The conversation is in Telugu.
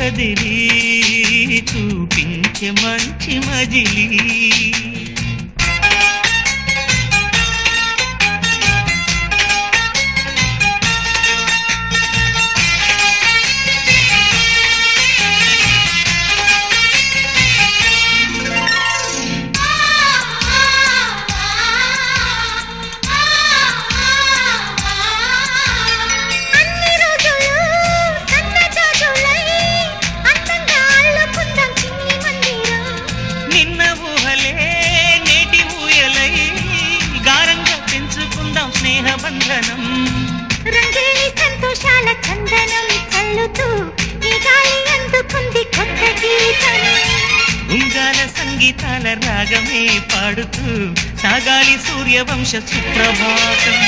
కదిలి చూపించే మంచి మజిలీ స్నేహబంధనం రంగేణి సంతోషాల చందనం చల్లుతూ ఈ గాలి అందుకుంది కొత్త గీతం ఉంగాల సంగీతాల రాగమే పాడుతూ సాగాలి సూర్యవంశ సుప్రభాతం